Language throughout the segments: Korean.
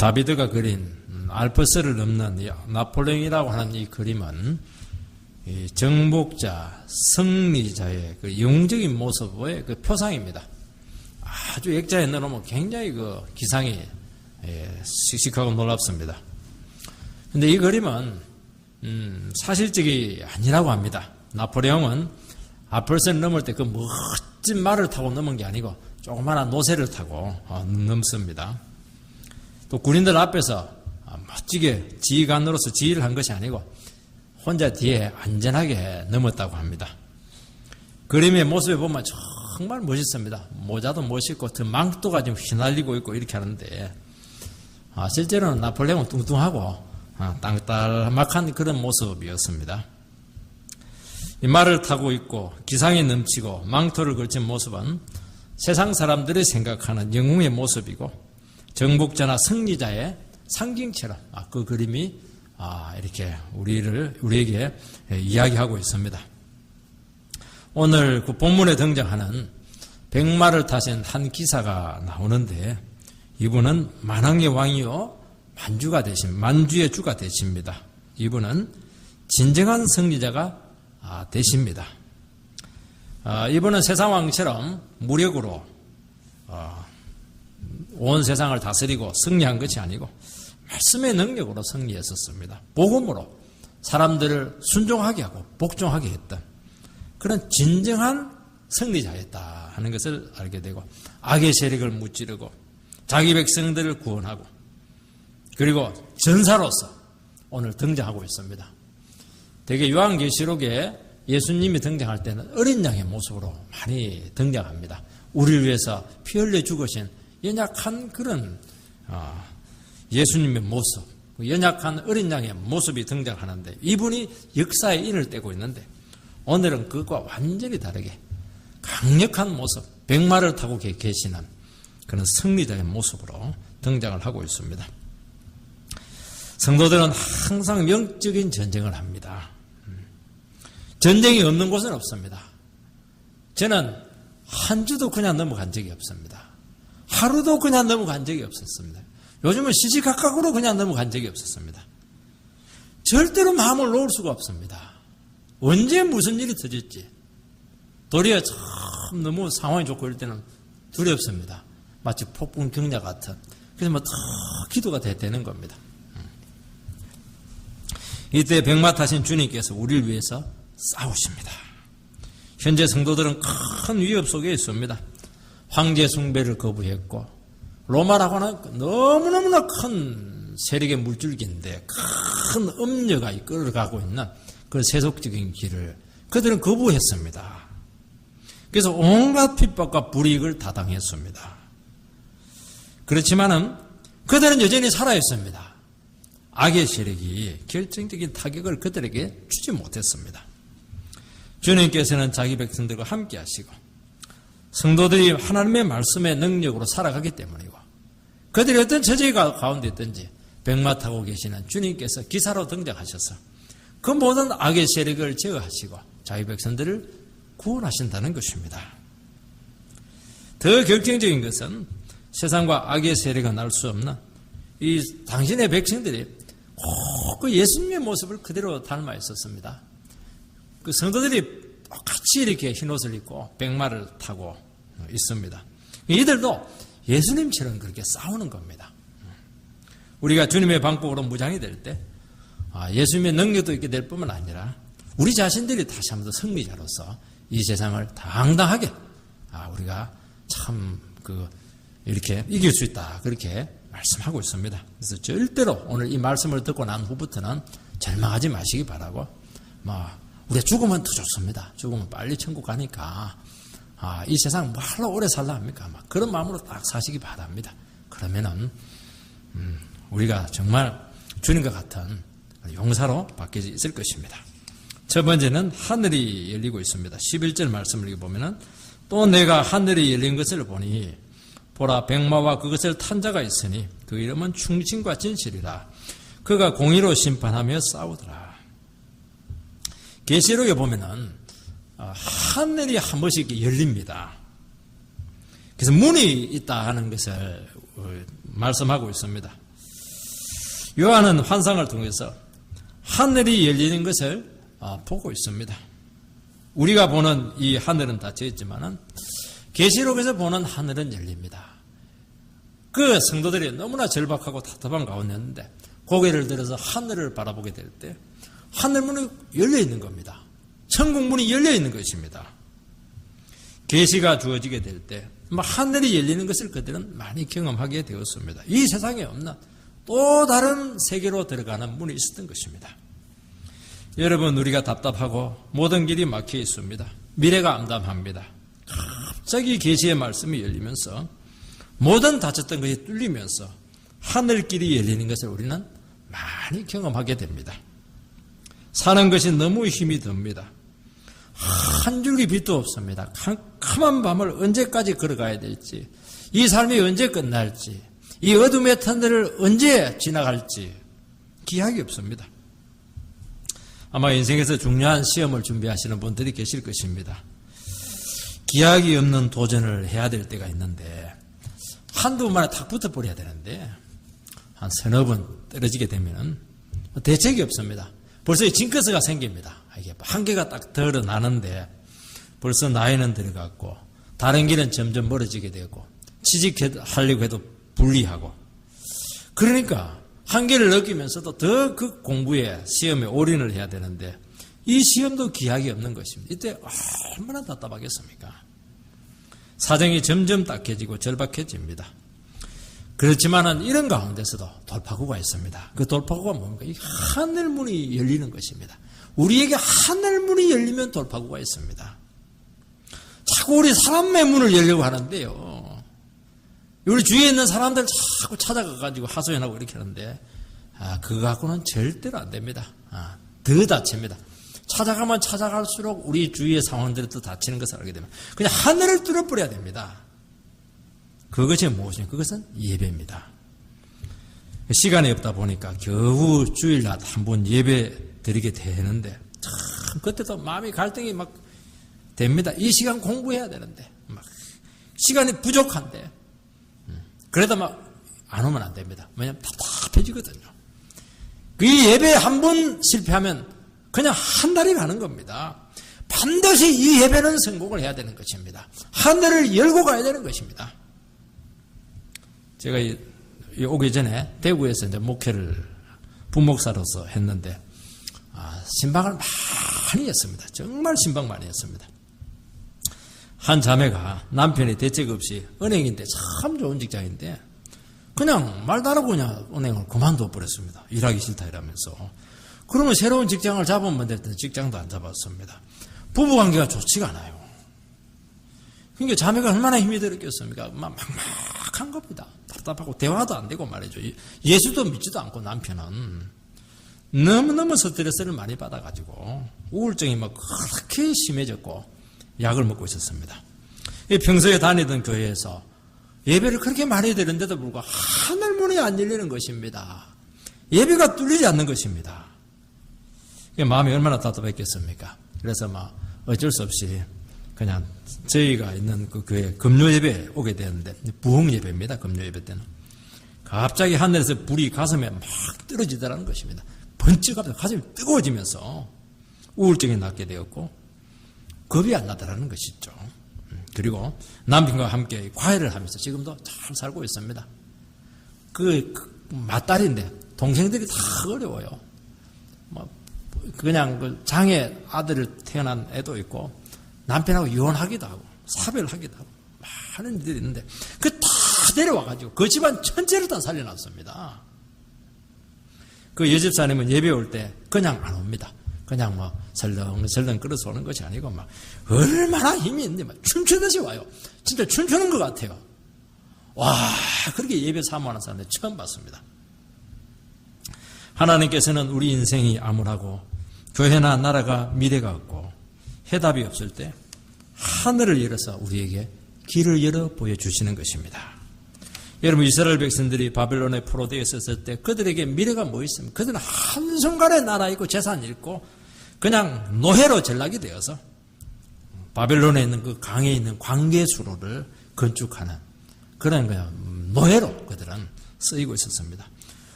다비드가 그린 알프스를 넘는 이 나폴레옹이라고 하는 이 그림은 이 정복자, 승리자의 그 영웅적인 모습의 그 표상입니다. 아주 액자에 넣어놓으면 굉장히 그 기상이 씩씩하고 놀랍습니다. 근데 이 그림은 사실적이 아니라고 합니다. 나폴레옹은 알프스를 넘을 때 그 멋진 말을 타고 넘은 게 아니고 조그마한 노새를 타고 넘습니다. 또 군인들 앞에서 멋지게 지휘관으로서 지휘를 한 것이 아니고 혼자 뒤에 안전하게 넘었다고 합니다. 그림의 모습을 보면 정말 멋있습니다. 모자도 멋있고 그 망토가 지금 휘날리고 있고 이렇게 하는데 실제로는 나폴레옹은 뚱뚱하고 땅딸막한 그런 모습이었습니다. 이 말을 타고 있고 기상이 넘치고 망토를 걸친 모습은 세상 사람들이 생각하는 영웅의 모습이고 정복자나 승리자의 상징처럼 그 그림이 이렇게 우리에게 이야기하고 있습니다. 오늘 그 본문에 등장하는 백마를 타신 한 기사가 나오는데 이분은 만왕의 왕이요 만주의 주가 되십니다. 이분은 진정한 승리자가 되십니다. 이분은 세상 왕처럼 무력으로 온 세상을 다스리고 승리한 것이 아니고 말씀의 능력으로 승리했었습니다. 복음으로 사람들을 순종하게 하고 복종하게 했던 그런 진정한 승리자였다 하는 것을 알게 되고 악의 세력을 무찌르고 자기 백성들을 구원하고 그리고 전사로서 오늘 등장하고 있습니다. 대개 요한계시록에 예수님이 등장할 때는 어린 양의 모습으로 많이 등장합니다. 우리를 위해서 피 흘려 죽으신 연약한 그런 예수님의 모습, 연약한 어린 양의 모습이 등장하는데 이분이 역사에 인을 떼고 있는데 오늘은 그것과 완전히 다르게 강력한 모습, 백마를 타고 계시는 그런 승리자의 모습으로 등장을 하고 있습니다. 성도들은 항상 영적인 전쟁을 합니다. 전쟁이 없는 곳은 없습니다. 저는 한 주도 그냥 넘어간 적이 없습니다. 하루도 그냥 넘어간 적이 없었습니다. 요즘은 시시각각으로 그냥 넘어간 적이 없었습니다. 절대로 마음을 놓을 수가 없습니다. 언제 무슨 일이 터질지. 도리어 참 너무 상황이 좋고 이럴 때는 두렵습니다. 마치 폭풍 경야 같은. 그래서 뭐 더 기도가 되는 겁니다. 이때 백마 타신 주님께서 우리를 위해서 싸우십니다. 현재 성도들은 큰 위협 속에 있습니다. 황제 숭배를 거부했고 로마라고는 너무너무나 큰 세력의 물줄기인데 큰 음녀가 이끌어가고 있는 그 세속적인 길을 그들은 거부했습니다. 그래서 온갖 핍박과 불이익을 다 당했습니다. 그렇지만은 그들은 여전히 살아있습니다. 악의 세력이 결정적인 타격을 그들에게 주지 못했습니다. 주님께서는 자기 백성들과 함께 하시고 성도들이 하나님의 말씀의 능력으로 살아가기 때문이고 그들이 어떤 처지 가운데 있든지 백마 타고 계시는 주님께서 기사로 등장하셔서 그 모든 악의 세력을 제어하시고 자기 백성들을 구원하신다는 것입니다. 더 결정적인 것은 세상과 악의 세력이 날 수 없는 이 당신의 백성들이 꼭 그 예수님의 모습을 그대로 닮아 있었습니다. 그 성도들이 똑같이 이렇게 흰옷을 입고 백마를 타고 있습니다. 이들도 예수님처럼 그렇게 싸우는 겁니다. 우리가 주님의 방법으로 무장이 될 때 예수님의 능력도 있게 될 뿐만 아니라 우리 자신들이 다시 한번 더 승리자로서 이 세상을 당당하게 우리가 참 이렇게 이길 수 있다 그렇게 말씀하고 있습니다. 그래서 절대로 오늘 이 말씀을 듣고 난 후부터는 절망하지 마시기 바라고 우리가 죽으면 더 좋습니다. 죽으면 빨리 천국 가니까 이 세상 뭐하러 오래 살라 합니까? 그런 마음으로 딱 사시기 바랍니다. 그러면은 우리가 정말 주님과 같은 용사로 바뀌어 있을 것입니다. 첫 번째는 하늘이 열리고 있습니다. 11절 말씀을 읽어보면은 또 내가 하늘이 열린 것을 보니 보라 백마와 그것을 탄 자가 있으니 그 이름은 충신과 진실이라. 그가 공의로 심판하며 싸우더라. 계시록에 보면은 하늘이 한 번씩 열립니다. 그래서 문이 있다 하는 것을 말씀하고 있습니다. 요한은 환상을 통해서 하늘이 열리는 것을 보고 있습니다. 우리가 보는 이 하늘은 닫혀 있지만은 계시록에서 보는 하늘은 열립니다. 그 성도들이 너무나 절박하고 답답한 가운데였는데 고개를 들어서 하늘을 바라보게 될 때 하늘문이 열려 있는 겁니다. 천국문이 열려 있는 것입니다. 계시가 주어지게 될 때 하늘이 열리는 것을 그들은 많이 경험하게 되었습니다. 이 세상에 없는 또 다른 세계로 들어가는 문이 있었던 것입니다. 여러분, 우리가 답답하고 모든 길이 막혀 있습니다. 미래가 암담합니다. 갑자기 계시의 말씀이 열리면서 모든 닫혔던 것이 뚫리면서 하늘길이 열리는 것을 우리는 많이 경험하게 됩니다. 사는 것이 너무 힘이 듭니다. 한 줄기 빛도 없습니다. 캄캄한 밤을 언제까지 걸어가야 될지, 이 삶이 언제 끝날지, 이 어둠의 터널을 언제 지나갈지 기약이 없습니다. 아마 인생에서 중요한 시험을 준비하시는 분들이 계실 것입니다. 기약이 없는 도전을 해야 될 때가 있는데 한두 번만에 탁 붙어버려야 되는데 한 서너 번 떨어지게 되면 대책이 없습니다. 벌써 징크스가 생깁니다. 이게 한계가 딱 드러나는데 벌써 나이는 들어갔고 다른 길은 점점 멀어지게 되고 취직하려고 해도 불리하고, 그러니까 한계를 느끼면서도 더 그 공부에 시험에 올인을 해야 되는데 이 시험도 기약이 없는 것입니다. 이때 얼마나 답답하겠습니까? 사정이 점점 딱해지고 절박해집니다. 그렇지만은 이런 가운데서도 돌파구가 있습니다. 그 돌파구가 뭡니까? 이 하늘문이 열리는 것입니다. 우리에게 하늘문이 열리면 돌파구가 있습니다. 자꾸 우리 사람의 문을 열려고 하는데요. 우리 주위에 있는 사람들 자꾸 찾아가가지고 하소연하고 이렇게 하는데, 그거 갖고는 절대로 안 됩니다. 더 다칩니다. 찾아가면 찾아갈수록 우리 주위의 상황들이 더 다치는 것을 알게 되면 그냥 하늘을 뚫어버려야 됩니다. 그것이 무엇입니까? 그것은 예배입니다. 시간이 없다 보니까 겨우 주일날 한 번 예배 드리게 되는데 참 그때도 마음이 갈등이 막 됩니다. 이 시간 공부해야 되는데 막 시간이 부족한데 그래도 막 안 오면 안 됩니다. 왜냐하면 답답해지거든요. 그 예배 한 번 실패하면 그냥 한 달이 가는 겁니다. 반드시 이 예배는 성공을 해야 되는 것입니다. 하늘을 열고 가야 되는 것입니다. 제가 오기 전에 대구에서 이제 목회를 부목사로서 했는데, 신방을 많이 했습니다. 정말 신방 많이 했습니다. 한 자매가 남편이 대책 없이 은행인데 참 좋은 직장인데 그냥 말도 안 하고 그냥 은행을 그만둬 버렸습니다. 일하기 싫다 이러면서. 그러면 새로운 직장을 잡으면 됐더니 직장도 안 잡았습니다. 부부관계가 좋지가 않아요. 그러니까 자매가 얼마나 힘이 들었겠습니까? 막막한 겁니다. 답답하고 대화도 안 되고 말이죠. 예수도 믿지도 않고 남편은 너무너무 스트레스를 많이 받아가지고 우울증이 막 그렇게 심해졌고 약을 먹고 있었습니다. 평소에 다니던 교회에서 예배를 그렇게 많이 드렸는데도 불구하고 하늘문이 안 열리는 것입니다. 예배가 뚫리지 않는 것입니다. 마음이 얼마나 답답했겠습니까? 그래서 막 어쩔 수 없이 그냥 저희가 있는 그 교회 금요 예배에 오게 되는데, 부흥 예배입니다. 금요 예배 때는 갑자기 하늘에서 불이 가슴에 막 떨어지더라는 것입니다. 번쩍 가슴이 뜨거워지면서 우울증이 낫게 되었고 겁이 안 나더라는 것이죠. 그리고 남편과 함께 과외를 하면서 지금도 잘 살고 있습니다. 그 맏딸인데 동생들이 다 어려워요. 그냥 그 장애 아들을 태어난 애도 있고 남편하고 이혼하기도 하고 사별하기도 하고 많은 일들이 있는데 그 다 데려와가지고 그 집안 전체를 다 살려놨습니다. 그 여집사님은 예배 올 때 그냥 안 옵니다. 그냥 설렁설렁 끌어서 오는 것이 아니고 얼마나 힘이 있는데 춤추듯이 와요. 진짜 춤추는 것 같아요. 와, 그렇게 예배 사모하는 사람들 처음 봤습니다. 하나님께서는 우리 인생이 암울하고 교회나 나라가 미래가 없고 해답이 없을 때 하늘을 열어서 우리에게 길을 열어 보여주시는 것입니다. 여러분, 이스라엘 백성들이 바벨론에 포로되어 있었을 때 그들에게 미래가 뭐 있습니까? 그들은 한순간에 나라 있고 재산 잃고 그냥 노예로 전락이 되어서 바벨론에 있는 그 강에 있는 광개수로를 건축하는 그런 노예로 그들은 쓰이고 있었습니다.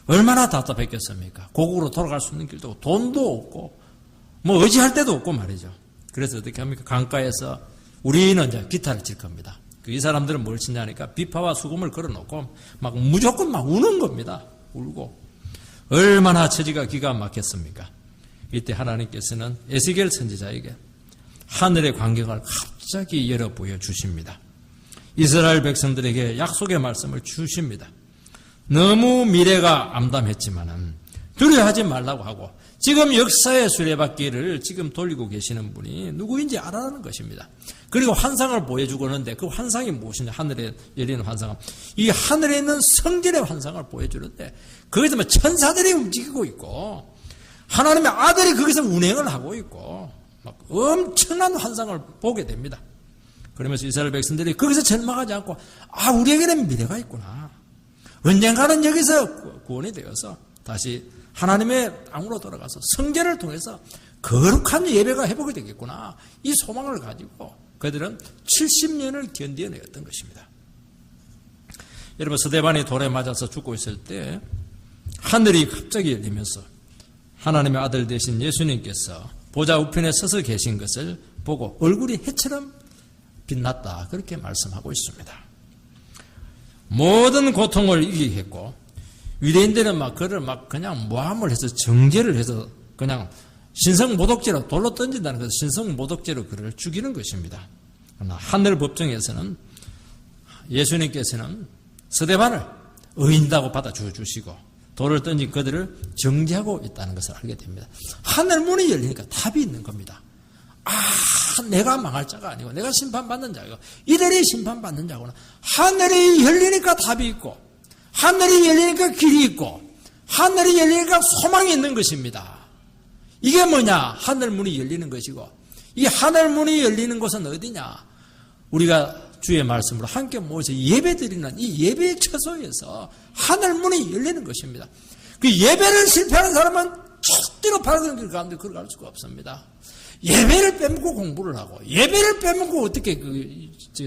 얼마나 답답했겠습니까? 고국으로 돌아갈 수 있는 길도 없고 돈도 없고 뭐 의지할 데도 없고 말이죠. 그래서 어떻게 합니까? 강가에서 우리는 이제 기타를 칠 겁니다. 이 사람들은 뭘 치냐니까 비파와 수금을 걸어놓고 막 무조건 막 우는 겁니다. 울고. 얼마나 처지가 기가 막혔습니까? 이때 하나님께서는 에스겔 선지자에게 하늘의 광경을 갑자기 열어 보여주십니다. 이스라엘 백성들에게 약속의 말씀을 주십니다. 너무 미래가 암담했지만은 두려워하지 말라고 하고 지금 역사의 수레바퀴를 지금 돌리고 계시는 분이 누구인지 알아라는 것입니다. 그리고 환상을 보여주고 있는데 그 환상이 무엇이냐? 하늘에 열리는 환상은 이 하늘에 있는 성전의 환상을 보여주는데 거기서 뭐 천사들이 움직이고 있고 하나님의 아들이 거기서 운행을 하고 있고 막 엄청난 환상을 보게 됩니다. 그러면서 이스라엘 백성들이 거기서 절망하지 않고 우리에게는 미래가 있구나. 언젠가는 여기서 구원이 되어서 다시 하나님의 땅으로 돌아가서 성전을 통해서 거룩한 예배가 회복이 되겠구나. 이 소망을 가지고 그들은 70년을 견뎌내었던 것입니다. 여러분, 스데반이 돌에 맞아서 죽고 있을 때 하늘이 갑자기 열리면서 하나님의 아들 되신 예수님께서 보좌 우편에 서서 계신 것을 보고 얼굴이 해처럼 빛났다. 그렇게 말씀하고 있습니다. 모든 고통을 이기게 했고 유대인들은 막 그를 막 그냥 모함을 해서 정죄를 해서 그냥 신성모독죄로 돌로 던진다는 것을 신성모독죄로 그를 죽이는 것입니다. 그러나 하늘 법정에서는 예수님께서는 스데반을 의인다고 받아주시고 돌을 던진 그들을 정죄하고 있다는 것을 알게 됩니다. 하늘 문이 열리니까 답이 있는 겁니다. 내가 망할 자가 아니고 내가 심판받는 자고 이들이 심판받는 자구나. 하늘이 열리니까 답이 있고 하늘이 열리니까 길이 있고 하늘이 열리니까 소망이 있는 것입니다. 이게 뭐냐? 하늘 문이 열리는 것이고 이 하늘 문이 열리는 곳은 어디냐? 우리가 주의 말씀으로 함께 모여서 예배드리는 이 예배의 처소에서 하늘 문이 열리는 것입니다. 그 예배를 실패하는 사람은 절대로 바른 길 가운데 걸어갈 수가 없습니다. 예배를 빼먹고 공부를 하고 예배를 빼먹고 어떻게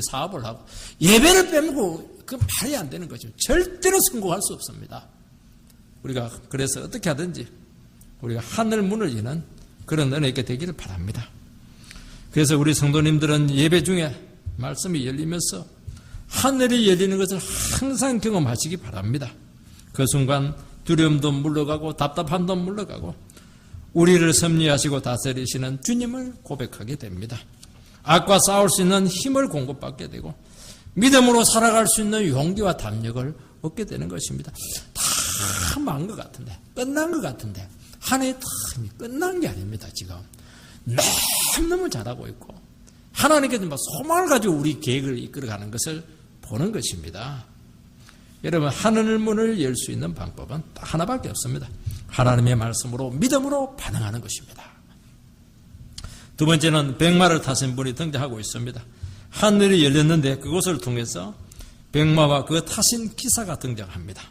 사업을 하고 예배를 빼먹고 그 말이 안 되는 거죠. 절대로 성공할 수 없습니다. 우리가 그래서 어떻게 하든지 우리가 하늘 문을 여는 그런 은혜가 되기를 바랍니다. 그래서 우리 성도님들은 예배 중에 말씀이 열리면서 하늘이 열리는 것을 항상 경험하시기 바랍니다. 그 순간 두려움도 물러가고 답답함도 물러가고 우리를 섭리하시고 다스리시는 주님을 고백하게 됩니다. 악과 싸울 수 있는 힘을 공급받게 되고 믿음으로 살아갈 수 있는 용기와 담력을 얻게 되는 것입니다. 다 망한 것 같은데 끝난 것 같은데 한 해의 텀이 끝난 게 아닙니다. 지금 너무 잘하고 있고 하나님께서 소망을 가지고 우리 계획을 이끌어가는 것을 보는 것입니다. 여러분, 하늘 문을 열 수 있는 방법은 딱 하나밖에 없습니다. 하나님의 말씀으로 믿음으로 반응하는 것입니다. 두 번째는 백마를 타신 분이 등장하고 있습니다. 하늘이 열렸는데 그곳을 통해서 백마와 그 타신 기사가 등장합니다.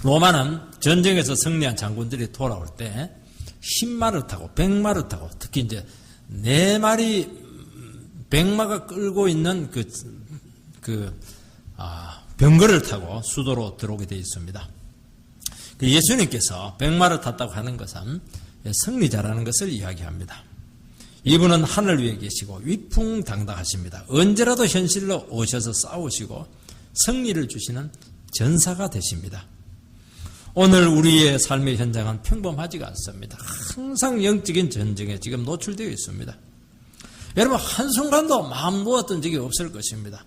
로마는 전쟁에서 승리한 장군들이 돌아올 때 10마를 타고 100마를 타고 특히 이제 4마리 백마가 끌고 있는 병거를 타고 수도로 들어오게 되어 있습니다. 예수님께서 100마를 탔다고 하는 것은 승리자라는 것을 이야기합니다. 이분은 하늘 위에 계시고 위풍당당하십니다. 언제라도 현실로 오셔서 싸우시고 승리를 주시는 전사가 되십니다. 오늘 우리의 삶의 현장은 평범하지가 않습니다. 항상 영적인 전쟁에 지금 노출되어 있습니다. 여러분, 한순간도 마음 놓았던 적이 없을 것입니다.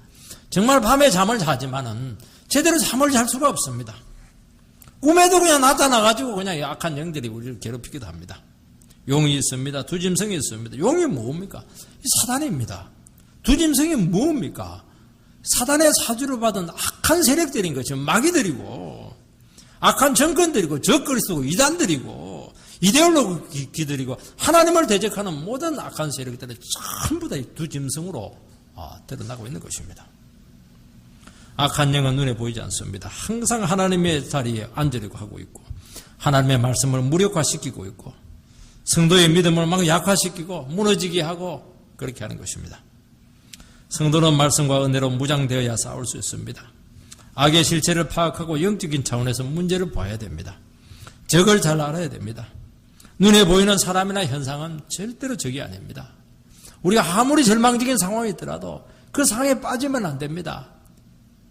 정말 밤에 잠을 자지만은 제대로 잠을 잘 수가 없습니다. 꿈에도 그냥 나타나가지고 그냥 악한 영들이 우리를 괴롭히기도 합니다. 용이 있습니다. 두짐승이 있습니다. 용이 뭡니까? 사단입니다. 두짐승이 뭡니까? 사단의 사주를 받은 악한 세력들인 거죠. 마귀들이고 악한 정권들이고 적그리스도고 이단들이고 이데올로기들이고 하나님을 대적하는 모든 악한 세력들이 전부 다 두 짐승으로 드러나고 있는 것입니다. 악한 영은 눈에 보이지 않습니다. 항상 하나님의 자리에 앉으려고 하고 있고 하나님의 말씀을 무력화시키고 있고 성도의 믿음을 막 약화시키고 무너지게 하고 그렇게 하는 것입니다. 성도는 말씀과 은혜로 무장되어야 싸울 수 있습니다. 악의 실체를 파악하고 영적인 차원에서 문제를 봐야 됩니다. 적을 잘 알아야 됩니다. 눈에 보이는 사람이나 현상은 절대로 적이 아닙니다. 우리가 아무리 절망적인 상황이 있더라도 그 상황에 빠지면 안 됩니다.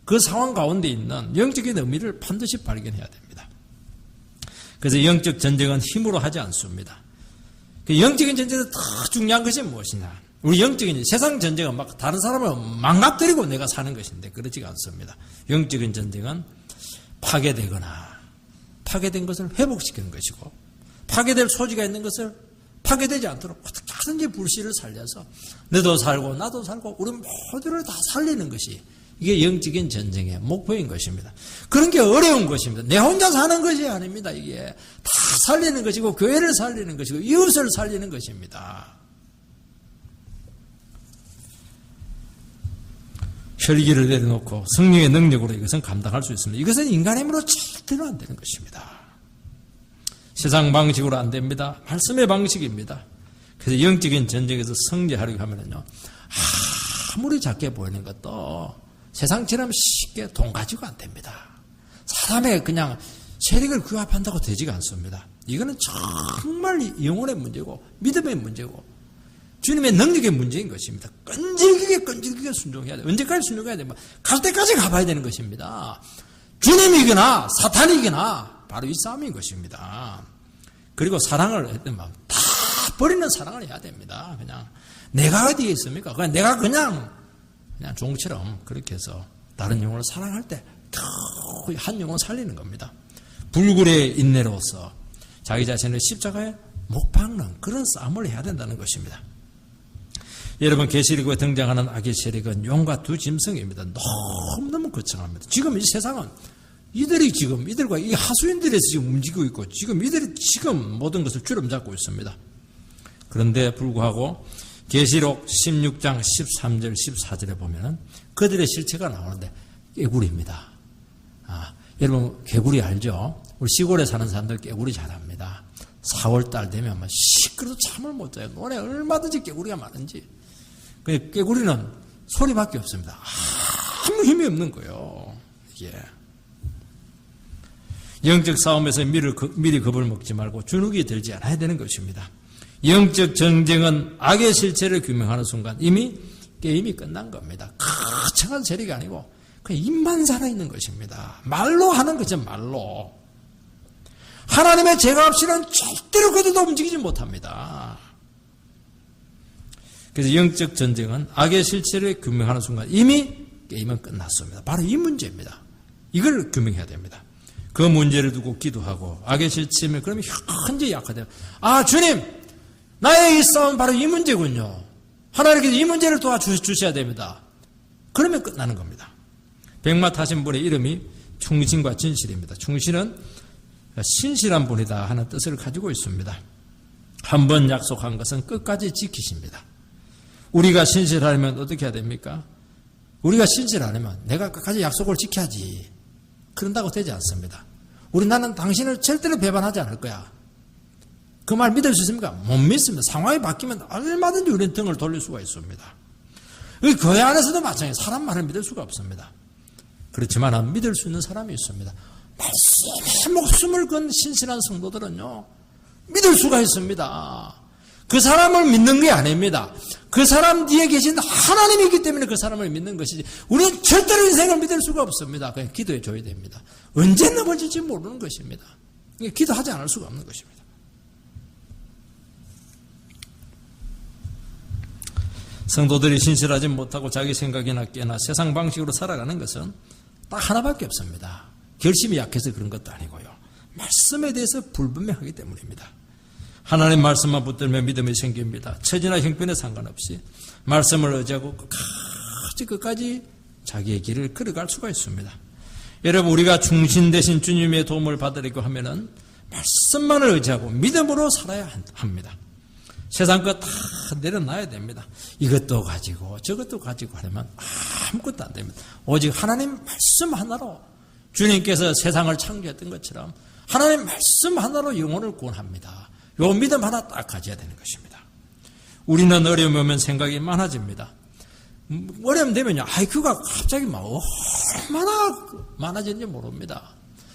그 상황 가운데 있는 영적인 의미를 반드시 발견해야 됩니다. 그래서 영적 전쟁은 힘으로 하지 않습니다. 그 영적인 전쟁에서 더 중요한 것이 무엇이냐? 우리 영적인 세상 전쟁은 막 다른 사람을 망가뜨리고 내가 사는 것인데 그렇지가 않습니다. 영적인 전쟁은 파괴되거나 파괴된 것을 회복시키는 것이고 파괴될 소지가 있는 것을 파괴되지 않도록 어떻게 하든지 불씨를 살려서 너도 살고 나도 살고 우리 모두를 다 살리는 것이 이게 영적인 전쟁의 목표인 것입니다. 그런 게 어려운 것입니다. 내 혼자 사는 것이 아닙니다. 이게 다 살리는 것이고 교회를 살리는 것이고 이웃을 살리는 것입니다. 혈기를 내려놓고 성령의 능력으로 이것은 감당할 수 있습니다. 이것은 인간의 힘으로 절대로 안 되는 것입니다. 세상 방식으로 안 됩니다. 말씀의 방식입니다. 그래서 영적인 전쟁에서 승리하려고 하면요, 아무리 작게 보이는 것도 세상처럼 쉽게 돈 가지고 안 됩니다. 사람의 그냥 세력을 규합한다고 되지가 않습니다. 이거는 정말 영혼의 문제고 믿음의 문제고 주님의 능력의 문제인 것입니다. 끈질기게 순종해야 돼요. 언제까지 순종해야 돼요? 갈 때까지 가봐야 되는 것입니다. 주님이거나 사탄이거나 바로 이 싸움인 것입니다. 그리고 사랑을 했던 마음 다 버리는 사랑을 해야 됩니다. 그냥 내가 어디에 있습니까? 그냥 내가 그냥 종처럼 그렇게 해서 다른 영혼을 사랑할 때 한 영혼 살리는 겁니다. 불굴의 인내로서 자기 자신을 십자가에 못 박는 그런 싸움을 해야 된다는 것입니다. 여러분, 계시록에 등장하는 악의 세력은 용과 두 짐승입니다. 너무너무 거창합니다. 지금 이 세상은 이들과 이 하수인들에서 지금 움직이고 있고 이들이 모든 것을 주름잡고 있습니다. 그런데 불구하고 계시록 16장 13절 14절에 보면은 그들의 실체가 나오는데 깨구리입니다. 여러분 개구리 알죠? 우리 시골에 사는 사람들 개구리 잘 압니다. 4월달 되면 막 시끄러도 잠을 못 자요. 논에 얼마든지 개구리가 많은지. 깨구리는 소리밖에 없습니다. 아무 힘이 없는 거예요. 예. 영적 싸움에서 미리 겁을 먹지 말고 주눅이 들지 않아야 되는 것입니다. 영적 전쟁은 악의 실체를 규명하는 순간 이미 게임이 끝난 겁니다. 거창한 세력이 아니고 그냥 입만 살아있는 것입니다. 말로 하는 거죠. 말로. 하나님의 제가 없이는 절대로 그들도 움직이지 못합니다. 그래서 영적 전쟁은 악의 실체를 규명하는 순간 이미 게임은 끝났습니다. 바로 이 문제입니다. 이걸 규명해야 됩니다. 그 문제를 두고 기도하고 악의 실체면 그러면 현재 약화돼요. 주님, 나의 이 싸움은 바로 이 문제군요. 하나님께서 이 문제를 도와주셔야 됩니다. 그러면 끝나는 겁니다. 백마 타신 분의 이름이 충신과 진실입니다. 충신은 신실한 분이다 하는 뜻을 가지고 있습니다. 한 번 약속한 것은 끝까지 지키십니다. 우리가 신실하려면 어떻게 해야 됩니까? 우리가 신실하려면 내가 끝까지 약속을 지켜야지. 그런다고 되지 않습니다. 나는 당신을 절대로 배반하지 않을 거야. 그 말 믿을 수 있습니까? 못 믿습니다. 상황이 바뀌면 얼마든지 우리는 등을 돌릴 수가 있습니다. 교회 안에서도 마찬가지예요. 사람 말을 믿을 수가 없습니다. 그렇지만 믿을 수 있는 사람이 있습니다. 말씀에 목숨을 건 신실한 성도들은요, 믿을 수가 있습니다. 그 사람을 믿는 게 아닙니다. 그 사람 뒤에 계신 하나님이기 때문에 그 사람을 믿는 것이지 우리는 절대로 인생을 믿을 수가 없습니다. 그냥 기도해 줘야 됩니다. 언제 넘어질지 모르는 것입니다. 기도하지 않을 수가 없는 것입니다. 성도들이 신실하지 못하고 자기 생각이나 깨나 세상 방식으로 살아가는 것은 딱 하나밖에 없습니다. 결심이 약해서 그런 것도 아니고요. 말씀에 대해서 불분명하기 때문입니다. 하나님 말씀만 붙들면 믿음이 생깁니다. 처지나 형편에 상관없이 말씀을 의지하고 끝까지 자기의 길을 걸어갈 수가 있습니다. 여러분, 우리가 중심 대신 주님의 도움을 받으려고 하면은 말씀만을 의지하고 믿음으로 살아야 합니다. 세상 것 다 내려놔야 됩니다. 이것도 가지고 저것도 가지고 하려면 아무것도 안 됩니다. 오직 하나님 말씀 하나로 주님께서 세상을 창조했던 것처럼 하나님 말씀 하나로 영혼을 구원합니다. 요 믿음 하나 딱 가져야 되는 것입니다. 우리는 어려움이 오면 생각이 많아집니다. 어려움 되면요, IQ가 갑자기 막 얼마나 많아지는지 모릅니다.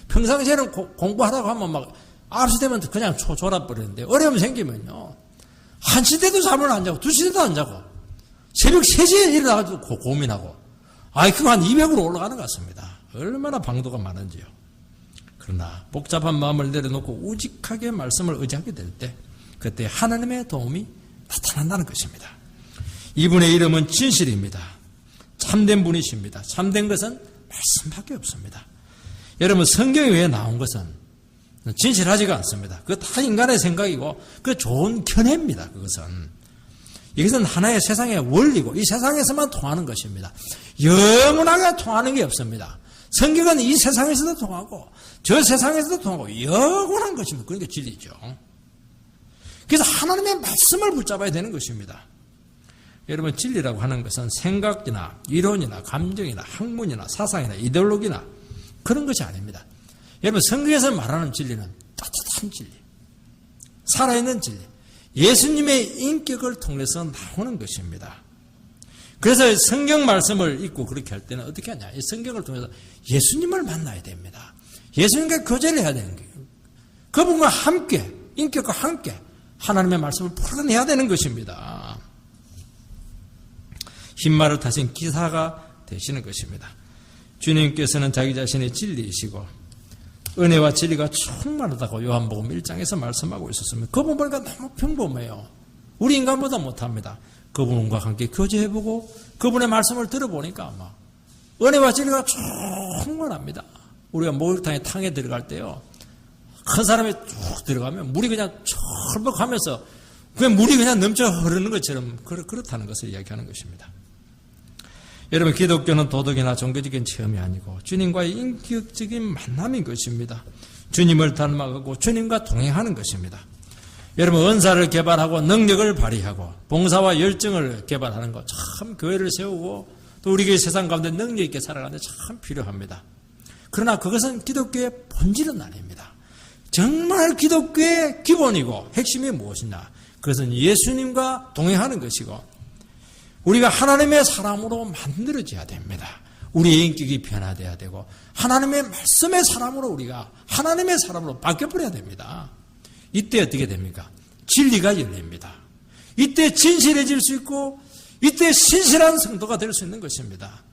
평상시에는 공부하라고 하면 막 9시 되면 그냥 졸아버리는데, 어려움 생기면요, 1시 때도 잠을 안 자고 2시 때도 안 자고 새벽 3시에 일어나가지고 고민하고 IQ가 한 200으로 올라가는 것 같습니다. 얼마나 방도가 많은지요. 그러나 복잡한 마음을 내려놓고 우직하게 말씀을 의지하게 될 때, 그때 하나님의 도움이 나타난다는 것입니다. 이분의 이름은 진실입니다. 참된 분이십니다. 참된 것은 말씀밖에 없습니다. 여러분, 성경에 왜 나온 것은 진실하지가 않습니다. 그거 다 인간의 생각이고 그 좋은 견해입니다. 그것은. 이것은 하나의 세상의 원리고 이 세상에서만 통하는 것입니다. 영원하게 통하는 게 없습니다. 성경은 이 세상에서도 통하고 저 세상에서도 통하고 영원한 것입니다. 그러니까 진리죠. 그래서 하나님의 말씀을 붙잡아야 되는 것입니다. 여러분, 진리라고 하는 것은 생각이나 이론이나 감정이나 학문이나 사상이나 이데올로기나 그런 것이 아닙니다. 여러분, 성경에서 말하는 진리는 따뜻한 진리, 살아있는 진리, 예수님의 인격을 통해서 나오는 것입니다. 그래서 성경 말씀을 읽고 그렇게 할 때는 어떻게 하냐, 이 성경을 통해서 예수님을 만나야 됩니다. 예수님과 교제를 해야 되는 거예요. 그분과 함께, 인격과 함께 하나님의 말씀을 풀어내야 되는 것입니다. 흰말을 타신 기사가 되시는 것입니다. 주님께서는 자기 자신의 진리이시고 은혜와 진리가 충만하다고 요한복음 1장에서 말씀하고 있었습니다. 그분 보니까 너무 평범해요. 우리 인간보다 못합니다. 그분과 함께 교제해보고 그분의 말씀을 들어보니까 아마 은혜와 진리가 충만합니다. 우리가 목욕탕에 탕에 들어갈 때요, 큰 사람이 쭉 들어가면 물이 그냥 철벅하면서 그냥 물이 그냥 넘쳐 흐르는 것처럼 그렇다는 것을 이야기하는 것입니다. 여러분, 기독교는 도덕이나 종교적인 체험이 아니고 주님과의 인격적인 만남인 것입니다. 주님을 닮아가고 주님과 동행하는 것입니다. 여러분, 은사를 개발하고 능력을 발휘하고 봉사와 열정을 개발하는 것, 참 교회를 세우고 또 우리 교회 세상 가운데 능력 있게 살아가는 데 참 필요합니다. 그러나 그것은 기독교의 본질은 아닙니다. 정말 기독교의 기본이고 핵심이 무엇이냐? 그것은 예수님과 동행하는 것이고 우리가 하나님의 사람으로 만들어져야 됩니다. 우리의 인격이 변화되어야 되고 하나님의 말씀의 사람으로 우리가 하나님의 사람으로 바뀌어버려야 됩니다. 이때 어떻게 됩니까? 진리가 열립니다. 이때 진실해질 수 있고 이때 신실한 성도가 될 수 있는 것입니다.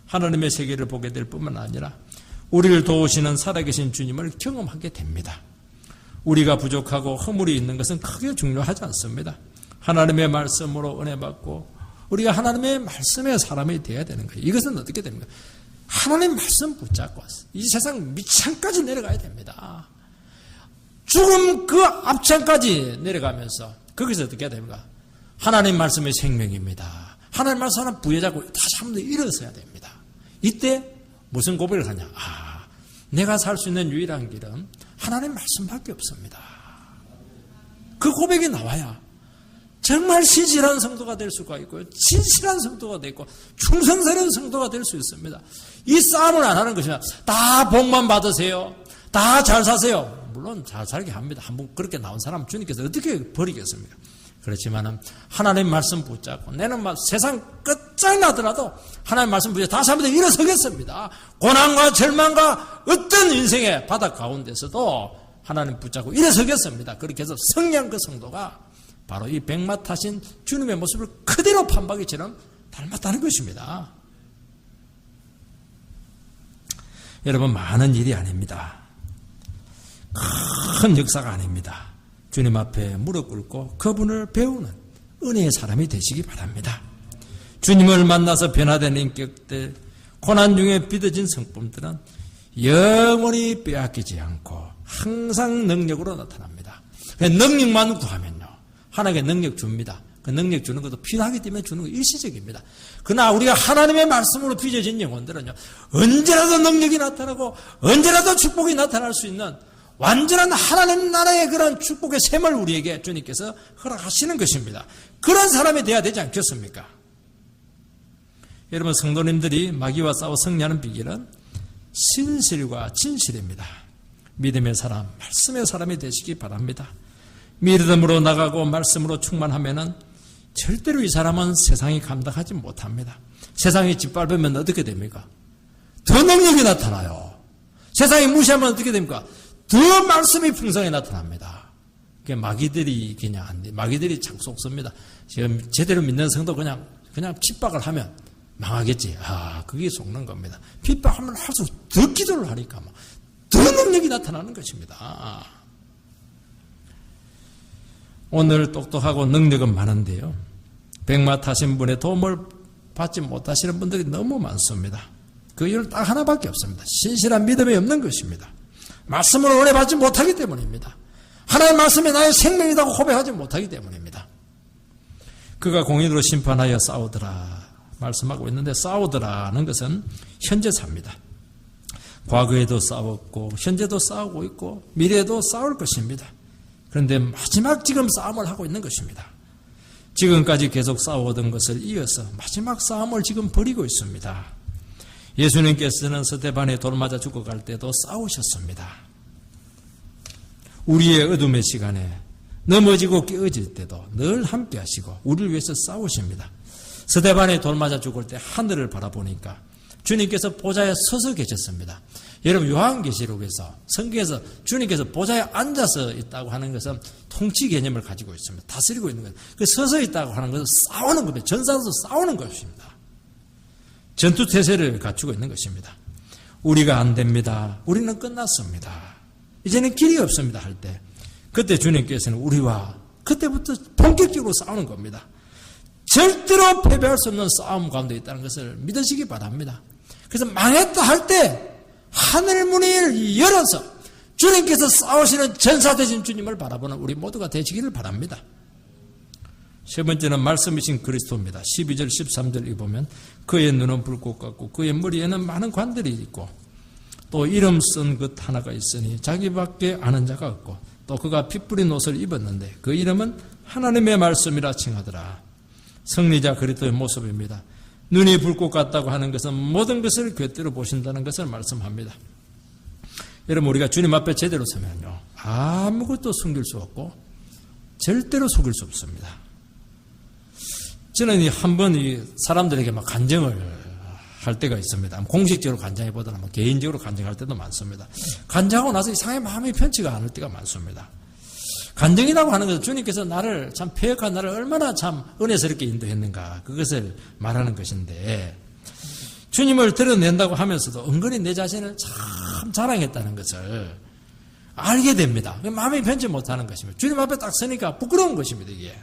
하나님의 세계를 보게 될 뿐만 아니라 우리를 도우시는 살아계신 주님을 경험하게 됩니다. 우리가 부족하고 허물이 있는 것은 크게 중요하지 않습니다. 하나님의 말씀으로 은혜 받고 우리가 하나님의 말씀의 사람이 되어야 되는 거예요. 이것은 어떻게 됩니까? 하나님 말씀 붙잡고 이 세상 밑창까지 내려가야 됩니다. 죽음 그 앞창까지 내려가면서 거기서 어떻게 해야 됩니까? 하나님 말씀의 생명입니다. 하나님 말씀 하나 부여잡고 다시 한 번 더 일어서야 됩니다. 이때 무슨 고백을 하냐? 내가 살 수 있는 유일한 길은 하나님 말씀밖에 없습니다. 그 고백이 나와야 정말 신실한 성도가 될 수가 있고요, 진실한 성도가 되고 충성스러운 성도가 될 수 있습니다. 이 싸움을 안 하는 것이나 다 복만 받으세요, 다 잘 사세요. 물론 잘 살게 합니다. 한번 그렇게 나온 사람 주님께서 어떻게 버리겠습니까? 그렇지만은 하나님 말씀 붙잡고 내는 세상 끝장나더라도 하나님 말씀 붙잡고 다시 한번 일어서겠습니다. 고난과 절망과 어떤 인생의 바닥 가운데서도 하나님 붙잡고 일어서겠습니다. 그렇게 해서 성령 그 성도가 바로 이 백마 타신 주님의 모습을 그대로 판박이처럼 닮았다는 것입니다. 여러분, 많은 일이 아닙니다. 큰 역사가 아닙니다. 주님 앞에 무릎 꿇고 그분을 배우는 은혜의 사람이 되시기 바랍니다. 주님을 만나서 변화된 인격들, 고난 중에 빚어진 성품들은 영원히 빼앗기지 않고 항상 능력으로 나타납니다. 능력만 구하면요, 하나님께 능력 줍니다. 그 능력 주는 것도 필요하기 때문에 주는 거 일시적입니다. 그러나 우리가 하나님의 말씀으로 빚어진 영혼들은요, 언제라도 능력이 나타나고 언제라도 축복이 나타날 수 있는 완전한 하나님 나라의 그런 축복의 셈을 우리에게 주님께서 허락하시는 것입니다. 그런 사람이 돼야 되지 않겠습니까? 여러분, 성도님들이 마귀와 싸워 승리하는 비결은 신실과 진실입니다. 믿음의 사람, 말씀의 사람이 되시기 바랍니다. 믿음으로 나가고 말씀으로 충만하면은 절대로 이 사람은 세상이 감당하지 못합니다. 세상이 짓밟으면 어떻게 됩니까? 더 능력이 나타나요. 세상이 무시하면 어떻게 됩니까? 더 말씀이 풍성히 나타납니다. 마귀들이 그냥 안 돼. 마귀들이 참 속습니다. 지금 제대로 믿는 성도 그냥 핍박을 하면 망하겠지. 그게 속는 겁니다. 핍박하면 할수록 더 기도를 하니까 더 능력이 나타나는 것입니다. 오늘 똑똑하고 능력은 많은데요. 백마 타신 분의 도움을 받지 못하시는 분들이 너무 많습니다. 그 이유는 딱 하나밖에 없습니다. 신실한 믿음이 없는 것입니다. 말씀을 오래 받지 못하기 때문입니다. 하나님의 말씀이 나의 생명이라고 고백하지 못하기 때문입니다. 그가 공의로 심판하여 싸우더라 말씀하고 있는데, 싸우더라는 것은 현재사입니다. 과거에도 싸웠고 현재도 싸우고 있고 미래에도 싸울 것입니다. 그런데 마지막 지금 싸움을 하고 있는 것입니다. 지금까지 계속 싸워오던 것을 이어서 마지막 싸움을 지금 벌이고 있습니다. 예수님께서는 스데반에 돌 맞아 죽어갈 때도 싸우셨습니다. 우리의 어둠의 시간에 넘어지고 깨어질 때도 늘 함께 하시고 우리를 위해서 싸우십니다. 스데반에 돌 맞아 죽을 때 하늘을 바라보니까 주님께서 보좌에 서서 계셨습니다. 여러분, 요한계시록에서 성경에서 주님께서 보좌에 앉아서 있다고 하는 것은 통치 개념을 가지고 있습니다. 다스리고 있는 거예요. 그 서서 있다고 하는 것은 싸우는 겁니다. 전사로서 싸우는 것입니다. 전투태세를 갖추고 있는 것입니다. 우리가 안 됩니다. 우리는 끝났습니다. 이제는 길이 없습니다 할 때, 그때 주님께서는 우리와 그때부터 본격적으로 싸우는 겁니다. 절대로 패배할 수 없는 싸움 가운데 있다는 것을 믿으시기 바랍니다. 그래서 망했다 할 때 하늘 문을 열어서 주님께서 싸우시는 전사되신 주님을 바라보는 우리 모두가 되시기를 바랍니다. 세 번째는 말씀이신 그리스도입니다. 12절 13절 보면 그의 눈은 불꽃 같고 그의 머리에는 많은 관들이 있고 또 이름 쓴 것 하나가 있으니 자기밖에 아는 자가 없고 또 그가 피 뿌린 옷을 입었는데 그 이름은 하나님의 말씀이라 칭하더라. 승리자 그리스도의 모습입니다. 눈이 불꽃 같다고 하는 것은 모든 것을 꿰뚫어 보신다는 것을 말씀합니다. 여러분, 우리가 주님 앞에 제대로 서면요, 아무것도 숨길 수 없고 절대로 속일 수 없습니다. 저는 한 번 사람들에게 막 간증을 할 때가 있습니다. 공식적으로 간증해보다는 개인적으로 간증할 때도 많습니다. 간증하고 나서 이상하게 마음이 편치가 않을 때가 많습니다. 간증이라고 하는 것은 주님께서 나를 참 패역한 나를 얼마나 참 은혜스럽게 인도했는가, 그것을 말하는 것인데, 주님을 드러낸다고 하면서도 은근히 내 자신을 참 자랑했다는 것을 알게 됩니다. 마음이 편치 못하는 것입니다. 주님 앞에 딱 서니까 부끄러운 것입니다. 이게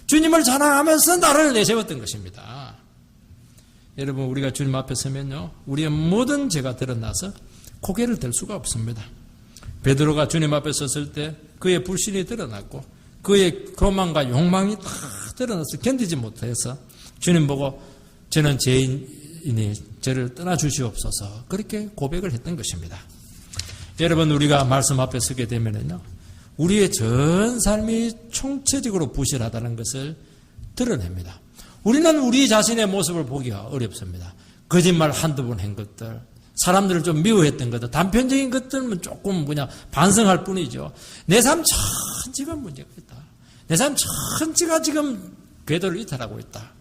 주님을 자랑하면서 나를 내세웠던 것입니다. 여러분, 우리가 주님 앞에 서면요, 우리의 모든 죄가 드러나서 고개를 들 수가 없습니다. 베드로가 주님 앞에 섰을 때 그의 불신이 드러났고 그의 교만과 욕망이 다 드러나서 견디지 못해서 주님 보고 저는 죄인이니 저를 떠나주시옵소서, 그렇게 고백을 했던 것입니다. 여러분, 우리가 말씀 앞에 서게 되면요, 우리의 전 삶이 총체적으로 부실하다는 것을 드러냅니다. 우리는 우리 자신의 모습을 보기가 어렵습니다. 거짓말 한두 번 한 것들, 사람들을 좀 미워했던 것들, 단편적인 것들은 조금 그냥 반성할 뿐이죠. 내 삶 전체가 문제가 있다. 내 삶 전체가 지금 궤도를 이탈하고 있다.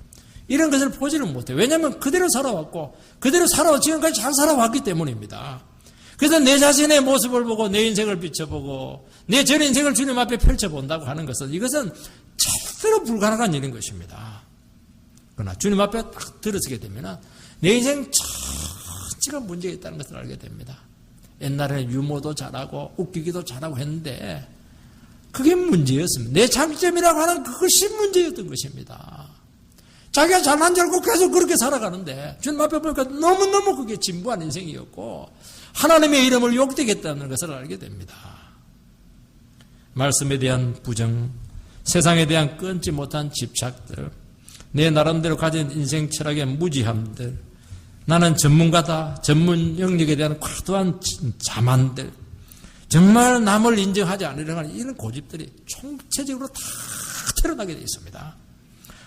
이런 것을 보지를 못해요. 왜냐하면 그대로 살아왔고 그대로 살아와 지금까지 잘 살아왔기 때문입니다. 그래서 내 자신의 모습을 보고 내 인생을 비춰보고 내 전 인생을 주님 앞에 펼쳐본다고 하는 것은, 이것은 절대로 불가능한 일인 것입니다. 그러나 주님 앞에 딱 들어서게 되면 내 인생 전체가 문제가 있다는 것을 알게 됩니다. 옛날에는 유머도 잘하고 웃기기도 잘하고 했는데 그게 문제였습니다. 내 장점이라고 하는 그것이 문제였던 것입니다. 자기가 잘난 줄 알고 계속 그렇게 살아가는데 주님 앞에 보니까 너무너무 그게 진부한 인생이었고 하나님의 이름을 욕되게 했다는 것을 알게 됩니다. 말씀에 대한 부정, 세상에 대한 끊지 못한 집착들, 내 나름대로 가진 인생 철학의 무지함들, 나는 전문가다, 전문 영역에 대한 과도한 자만들, 정말 남을 인정하지 않으려고 하는 이런 고집들이 총체적으로 다 드러나게 되어 있습니다.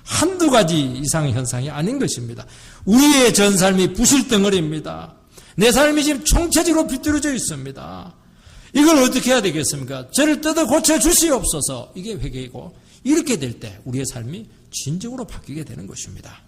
한두 가지 이상 현상이 아닌 것입니다. 우리의 전 삶이 부실덩어리입니다. 내 삶이 지금 총체적으로 비뚤어져 있습니다. 이걸 어떻게 해야 되겠습니까? 저를 뜯어 고쳐 주시옵소서. 이게 회개이고, 이렇게 될 때 우리의 삶이 진정으로 바뀌게 되는 것입니다.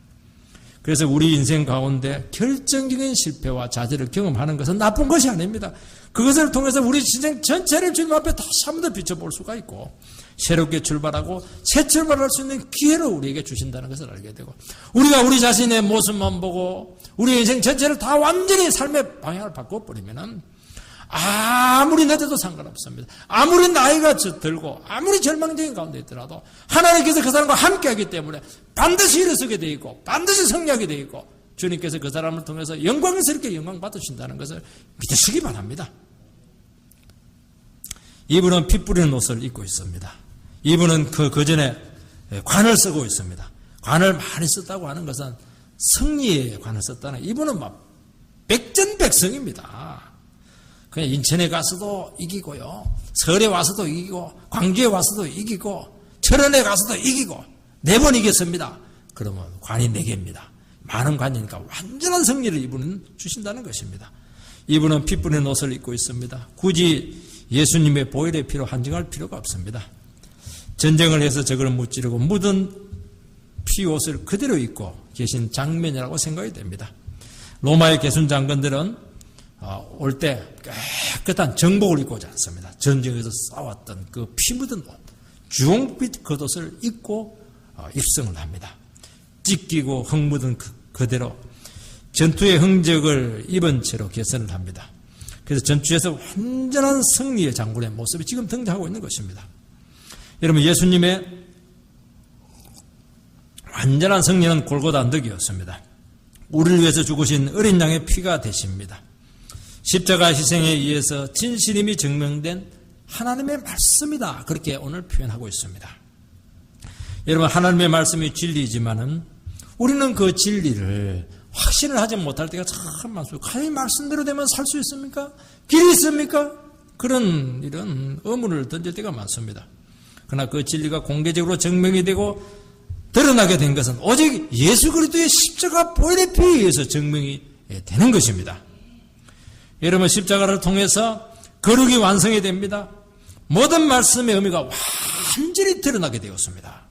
그래서 우리 인생 가운데 결정적인 실패와 좌절을 경험하는 것은 나쁜 것이 아닙니다. 그것을 통해서 우리 인생 전체를 주님 앞에 다시 한 번 더 비춰볼 수가 있고 새롭게 출발하고 새 출발할 수 있는 기회를 우리에게 주신다는 것을 알게 되고 우리가 우리 자신의 모습만 보고 우리 인생 전체를 다 완전히 삶의 방향을 바꿔버리면은 아무리 늦어도 상관없습니다. 아무리 나이가 들고 아무리 절망적인 가운데 있더라도 하나님께서 그 사람과 함께하기 때문에 반드시 일어서게 되어 있고 반드시 승리하게 되어 있고 주님께서 그 사람을 통해서 영광스럽게 영광 받으신다는 것을 믿으시기 바랍니다. 이분은 피 뿌리는 옷을 입고 있습니다. 이분은 그 전에 관을 쓰고 있습니다. 관을 많이 썼다고 하는 것은 승리의 관을 썼다는 이분은 막 백전백승입니다. 그냥 인천에 가서도 이기고요. 서울에 와서도 이기고 광주에 와서도 이기고 철원에 가서도 이기고 4번 이겼습니다. 그러면 관이 4개입니다. 많은 관이니까 완전한 승리를 이분은 주신다는 것입니다. 이분은 피 뿌리는 옷을 입고 있습니다. 굳이 예수님의 보혈의 피로 한정할 필요가 없습니다. 전쟁을 해서 적을 무찌르고 묻은 피 옷을 그대로 입고 계신 장면이라고 생각이 됩니다. 로마의 개순 장군들은 올 때 깨끗한 정복을 입고 오지 않습니다. 전쟁에서 싸웠던 그 피 묻은 옷, 주홍빛 겉옷을 입고 입성을 합니다. 찢기고 흙 묻은 그대로 전투의 흔적을 입은 채로 개선을 합니다. 그래서 전투에서 완전한 승리의 장군의 모습이 지금 등장하고 있는 것입니다. 여러분, 예수님의 완전한 승리는 골고다 언덕이었습니다. 우리를 위해서 죽으신 어린 양의 피가 되십니다. 십자가 희생에 의해서 진실임이 증명된 하나님의 말씀이다. 그렇게 오늘 표현하고 있습니다. 여러분, 하나님의 말씀이 진리이지만은 우리는 그 진리를 확신을 하지 못할 때가 참 많습니다. 과연 말씀대로 되면 살 수 있습니까? 길이 있습니까? 그런 이런 의문을 던질 때가 많습니다. 그러나 그 진리가 공개적으로 증명이 되고 드러나게 된 것은 오직 예수 그리스도의 십자가 보혈의 피에 의해서 증명이 되는 것입니다. 여러분, 십자가를 통해서 거룩이 완성이 됩니다. 모든 말씀의 의미가 완전히 드러나게 되었습니다.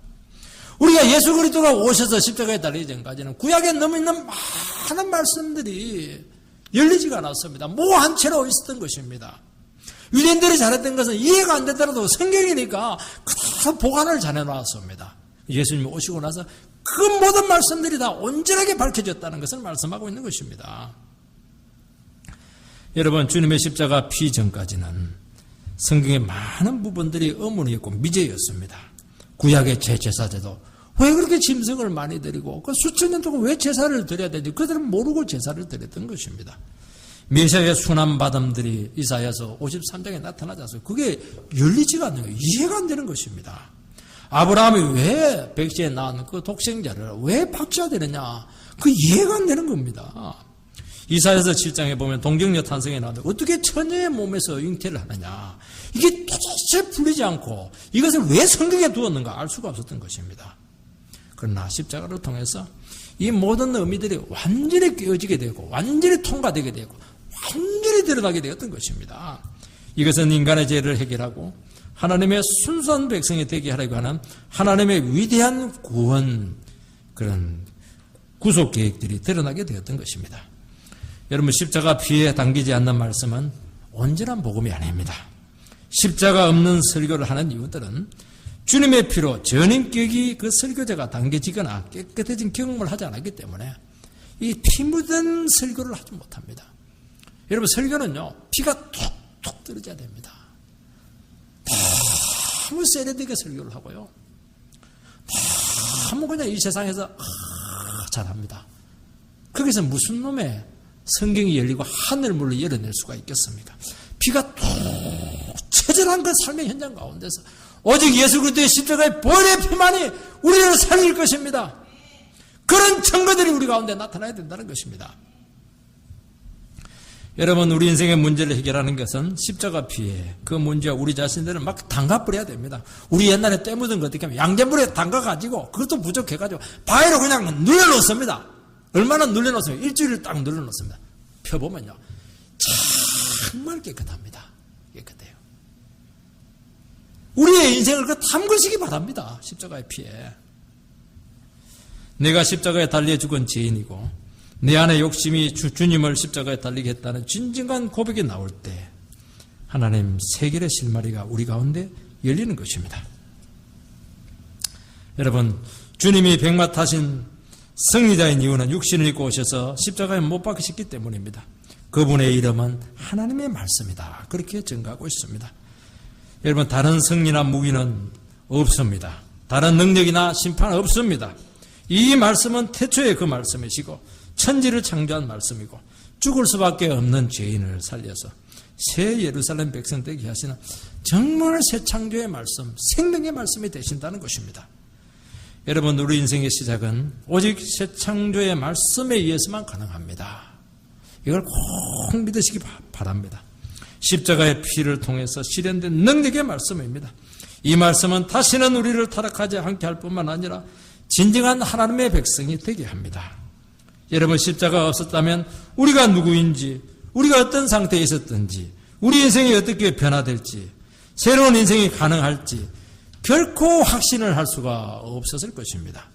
우리가 예수 그리스도가 오셔서 십자가에 달리기 전까지는 구약에 너무 있는 많은 말씀들이 열리지가 않았습니다. 모호한 채로 있었던 것입니다. 유대인들이 잘했던 것은 이해가 안 되더라도 성경이니까 그대로 보관을 잘해놨습니다. 예수님이 오시고 나서 그 모든 말씀들이 다 온전하게 밝혀졌다는 것을 말씀하고 있는 것입니다. 여러분, 주님의 십자가 피 전까지는 성경의 많은 부분들이 의문이었고 미제였습니다. 구약의 제사제도 왜 그렇게 짐승을 많이 드리고 그 수천 년 동안 왜 제사를 드려야 되는지 그들은 모르고 제사를 드렸던 것입니다. 메시아의 순환 받음들이 이사야서 53장에 나타나지 않습니까? 그게 열리지가 않는 거예요. 이해가 안 되는 것입니다. 아브라함이 왜 백지에 낳은 그 독생자를 왜 박제해야 되느냐? 그 이해가 안 되는 겁니다. 이사야서 7장에 보면 동정녀 탄생에 나오는데 어떻게 처녀의 몸에서 잉태를 하느냐? 이게 도대체 풀리지 않고 이것을 왜 성경에 두었는가 알 수가 없었던 것입니다. 그러나 십자가를 통해서 이 모든 의미들이 완전히 깨어지게 되고 완전히 통과되게 되고 완전히 드러나게 되었던 것입니다. 이것은 인간의 죄를 해결하고 하나님의 순수한 백성이 되게 하려고 하는 하나님의 위대한 구원, 그런 구속 계획들이 드러나게 되었던 것입니다. 여러분, 십자가 피에 담기지 않는 말씀은 온전한 복음이 아닙니다. 십자가 없는 설교를 하는 이유들은 주님의 피로 전인격이 그 설교자가 담겨지거나 깨끗해진 경험을 하지 않았기 때문에 이 피 묻은 설교를 하지 못합니다. 여러분, 설교는요, 피가 툭툭 떨어져야 됩니다. 너무 세련되게 설교를 하고요. 너무 그냥 이 세상에서 잘합니다. 거기서 무슨 놈의 성경이 열리고 하늘문을 열어낼 수가 있겠습니까? 피가 툭 처절한 그 삶의 현장 가운데서 오직 예수 그리스도의 십자가의 보혈의 피만이 우리를 살릴 것입니다. 그런 증거들이 우리 가운데 나타나야 된다는 것입니다. 여러분, 우리 인생의 문제를 해결하는 것은 십자가 피에 그 문제와 우리 자신들을 막 담가버려야 됩니다. 우리 옛날에 때 묻은 거 어떻게 하면 양잿물에 담가가지고 그것도 부족해가지고 바위로 그냥 눌러놓습니다. 얼마나 눌러놓습니까? 일주일을 딱 눌러놓습니다. 펴보면요, 정말 깨끗합니다. 깨끗해요. 우리의 인생을 그 담그시기 바랍니다. 십자가의 피에. 내가 십자가에 달려 죽은 죄인이고 내 안에 욕심이 주님을 십자가에 달리게 했다는 진정한 고백이 나올 때 하나님 세겔의 실마리가 우리 가운데 열리는 것입니다. 여러분, 주님이 백마 타신 승리자인 이유는 육신을 입고 오셔서 십자가에 못 박히셨기 때문입니다. 그분의 이름은 하나님의 말씀이다. 그렇게 증거하고 있습니다. 여러분, 다른 승리나 무기는 없습니다. 다른 능력이나 심판 없습니다. 이 말씀은 태초에 그 말씀이시고 천지를 창조한 말씀이고 죽을 수밖에 없는 죄인을 살려서 새 예루살렘 백성 되게 하시는 정말 새 창조의 말씀, 생명의 말씀이 되신다는 것입니다. 여러분, 우리 인생의 시작은 오직 새 창조의 말씀에 의해서만 가능합니다. 이걸 꼭 믿으시기 바랍니다. 십자가의 피를 통해서 실현된 능력의 말씀입니다. 이 말씀은 다시는 우리를 타락하지 않게 할 뿐만 아니라 진정한 하나님의 백성이 되게 합니다. 여러분, 십자가가 없었다면 우리가 누구인지, 우리가 어떤 상태에 있었든지, 우리 인생이 어떻게 변화될지, 새로운 인생이 가능할지 결코 확신을 할 수가 없었을 것입니다.